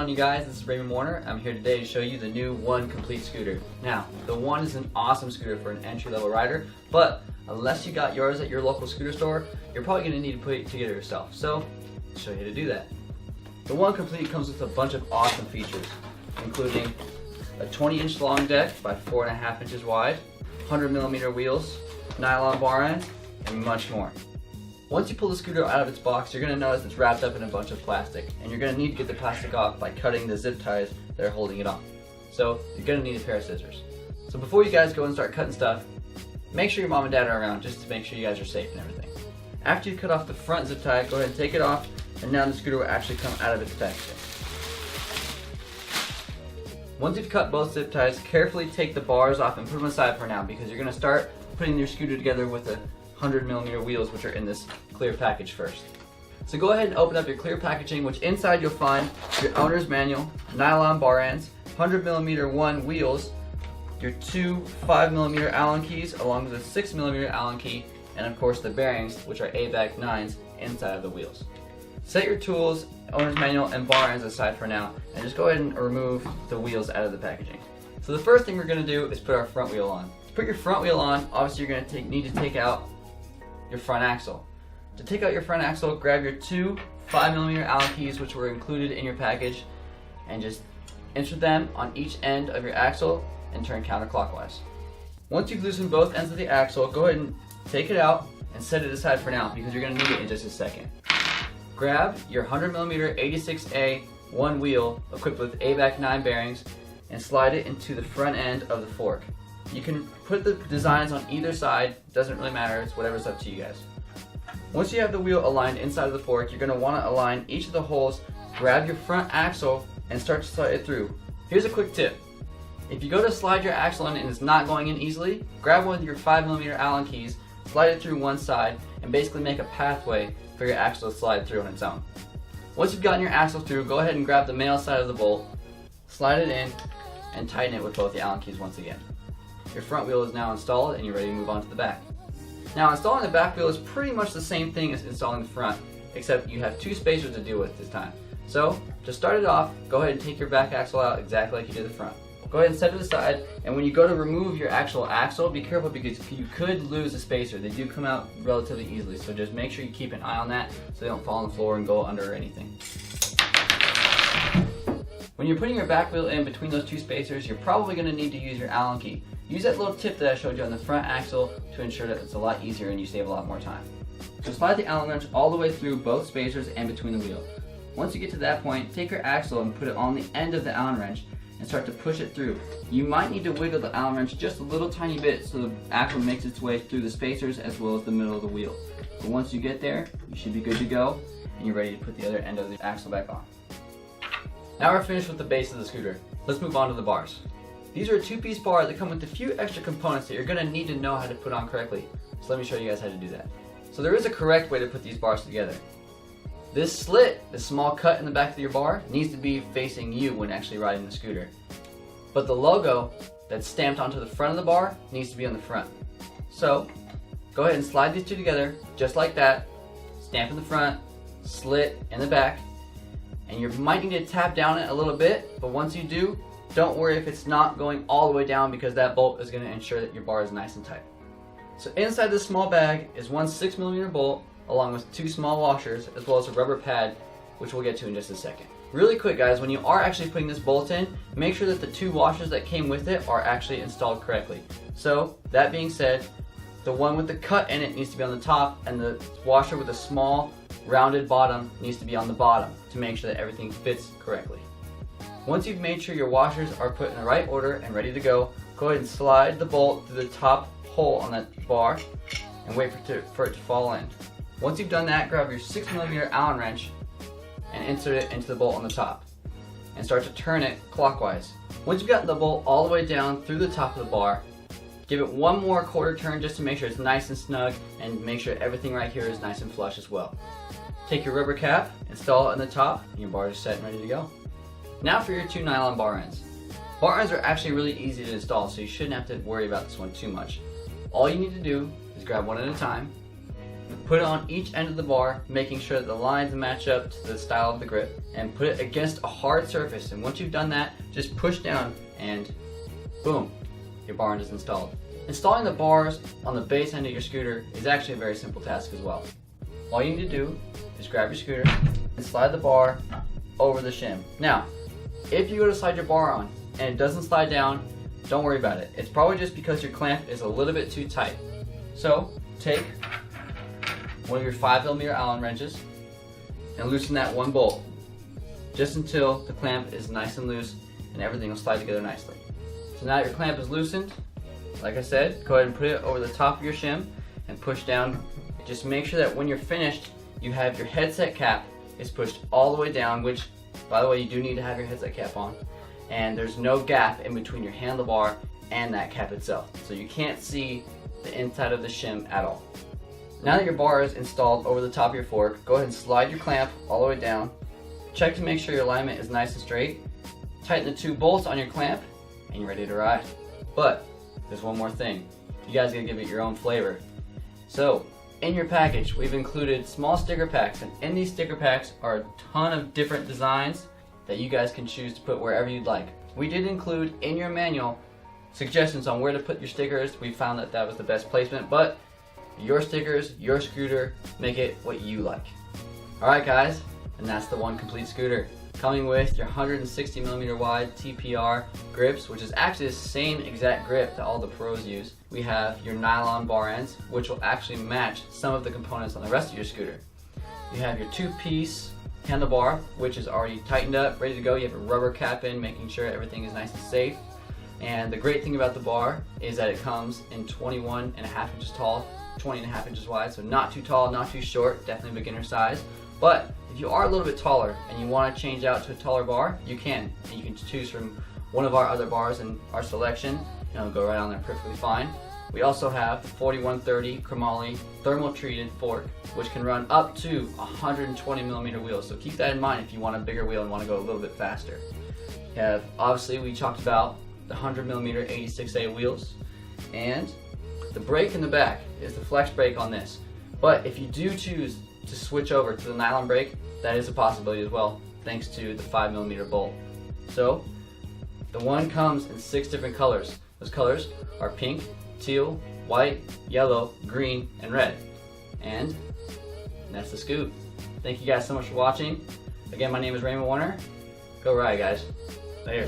you guys? This is Raymond Warner. I'm here today to show you the new One Complete scooter. Now, the One is an awesome scooter for an entry-level rider, but unless you got yours at your local scooter store, you're probably going to need to put it together yourself. So, I'll show you how to do that. The One Complete comes with a bunch of awesome features, including a 20-inch long deck by 4.5 inches wide, 100mm wheels, nylon bar ends, and much more. Once you pull the scooter out of its box, you're going to notice it's wrapped up in a bunch of plastic, and you're going to need to get the plastic off by cutting the zip ties that are holding it on. So you're going to need a pair of scissors. So before you guys go and start cutting stuff, make sure your mom and dad are around just to make sure you guys are safe and everything. After you cut off the front zip tie, go ahead and take it off, and now the scooter will actually come out of its packaging. Once you've cut both zip ties, carefully take the bars off and put them aside for now, because you're going to start putting your scooter together with the 100mm wheels, which are in this clear package first. So go ahead and open up your clear packaging, which inside you'll find your owner's manual, nylon bar ends, 100mm one wheels, your two 5mm Allen keys along with a 6mm Allen key, and of course the bearings, which are ABAC 9s inside of the wheels. Set your tools, owner's manual, and bar ends aside for now, and just go ahead and remove the wheels out of the packaging. So the first thing we're going to do is put our front wheel on. To put your front wheel on, obviously you're going to need to take out your front axle. To take out your front axle, grab your two 5mm Allen keys, which were included in your package, and just insert them on each end of your axle and turn counterclockwise. Once you've loosened both ends of the axle, go ahead and take it out and set it aside for now, because you're going to need it in just a second. Grab your 100mm 86A one wheel equipped with ABAC 9 bearings and slide it into the front end of the fork. You can put the designs on either side, doesn't really matter, it's whatever's up to you guys. Once you have the wheel aligned inside of the fork, you're going to want to align each of the holes, grab your front axle, and start to slide it through. Here's a quick tip. If you go to slide your axle in and it's not going in easily, grab one of your 5mm Allen keys, slide it through one side, and basically make a pathway for your axle to slide through on its own. Once you've gotten your axle through, go ahead and grab the male side of the bolt, slide it in, and tighten it with both the Allen keys once again. Your front wheel is now installed and you're ready to move on to the back. Now, installing the back wheel is pretty much the same thing as installing the front, except you have two spacers to deal with this time. So, to start it off, go ahead and take your back axle out exactly like you did the front. Go ahead and set it aside, and when you go to remove your actual axle, be careful because you could lose a spacer. They do come out relatively easily, so just make sure you keep an eye on that so they don't fall on the floor and go under or anything. When you're putting your back wheel in between those two spacers, you're probably going to need to use your Allen key. Use that little tip that I showed you on the front axle to ensure that it's a lot easier and you save a lot more time. So slide the Allen wrench all the way through both spacers and between the wheel. Once you get to that point, take your axle and put it on the end of the Allen wrench and start to push it through. You might need to wiggle the Allen wrench just a little tiny bit so the axle makes its way through the spacers as well as the middle of the wheel. But once you get there, you should be good to go and you're ready to put the other end of the axle back on. Now we're finished with the base of the scooter. Let's move on to the bars. These are a two-piece bar that come with a few extra components that you're going to need to know how to put on correctly. So let me show you guys how to do that. So there is a correct way to put these bars together. This slit, this small cut in the back of your bar, needs to be facing you when actually riding the scooter. But the logo that's stamped onto the front of the bar needs to be on the front. So go ahead and slide these two together just like that. Stamp in the front, slit in the back, and you might need to tap down it a little bit, but once you do, don't worry if it's not going all the way down, because that bolt is going to ensure that your bar is nice and tight. So inside this small bag is one 6mm bolt along with two small washers as well as a rubber pad, which we'll get to in just a second. Really quick guys, when you are actually putting this bolt in, make sure that the two washers that came with it are actually installed correctly. So that being said, the one with the cut in it needs to be on the top, and the washer with a small rounded bottom needs to be on the bottom to make sure that everything fits correctly. Once you've made sure your washers are put in the right order and ready to go, go ahead and slide the bolt through the top hole on that bar and wait for it to fall in. Once you've done that, grab your 6mm Allen wrench and insert it into the bolt on the top and start to turn it clockwise. Once you've gotten the bolt all the way down through the top of the bar, give it one more quarter turn just to make sure it's nice and snug and make sure everything right here is nice and flush as well. Take your rubber cap, install it on the top, and your bar is set and ready to go. Now for your two nylon bar ends. Bar ends are actually really easy to install, so you shouldn't have to worry about this one too much. All you need to do is grab one at a time, Put it on each end of the bar, making sure that the lines match up to the style of the grip, and put it against a hard surface. And once you've done that, just push down and boom, your bar end is installed. Installing the bars on the base end of your scooter is actually a very simple task as well. All you need to do is grab your scooter and slide the bar over the shim. Now, if you go to slide your bar on and it doesn't slide down, don't worry about it. It's probably just because your clamp is a little bit too tight. So, take one of your 5mm Allen wrenches and loosen that one bolt just until the clamp is nice and loose and everything will slide together nicely. So now your clamp is loosened. Like I said, go ahead and put it over the top of your shim and push down. Just make sure that when you're finished, you have your headset cap is pushed all the way down, which, by the way, you do need to have your headset cap on. And there's no gap in between your handlebar and that cap itself. So you can't see the inside of the shim at all. Now that your bar is installed over the top of your fork, go ahead and slide your clamp all the way down. Check to make sure your alignment is nice and straight. Tighten the 2 bolts on your clamp and you're ready to ride. But there's one more thing. You guys gotta give it your own flavor. So, in your package, we've included small sticker packs, and in these sticker packs are a ton of different designs that you guys can choose to put wherever you'd like. We did include in your manual suggestions on where to put your stickers. We found that that was the best placement, but your stickers, your scooter, make it what you like. Alright guys, and that's the One Complete Scooter. Coming with your 160mm wide TPR grips, which is actually the same exact grip that all the pros use. We have your nylon bar ends, which will actually match some of the components on the rest of your scooter. You have your 2-piece handlebar, which is already tightened up, ready to go. You have a rubber cap in, making sure everything is nice and safe. And the great thing about the bar is that it comes in 21.5 inches tall, 20.5 inches wide, so not too tall, not too short, definitely beginner size. But if you are a little bit taller and you want to change out to a taller bar, you can. And you can choose from one of our other bars in our selection, and it'll go right on there perfectly fine. We also have the 4130 chromoly thermal treated fork, which can run up to 120mm wheels. So keep that in mind if you want a bigger wheel and want to go a little bit faster. You have, obviously, we talked about the 100mm 86A wheels, and the brake in the back is the flex brake on this. But if you do choose to switch over to the nylon brake, that is a possibility as well, thanks to the 5mm bolt. So, the one comes in 6 different colors. Those colors are pink, teal, white, yellow, green, and red. And that's the scoot. Thank you guys so much for watching. Again, my name is Raymond Warner. Go ride, guys. Later.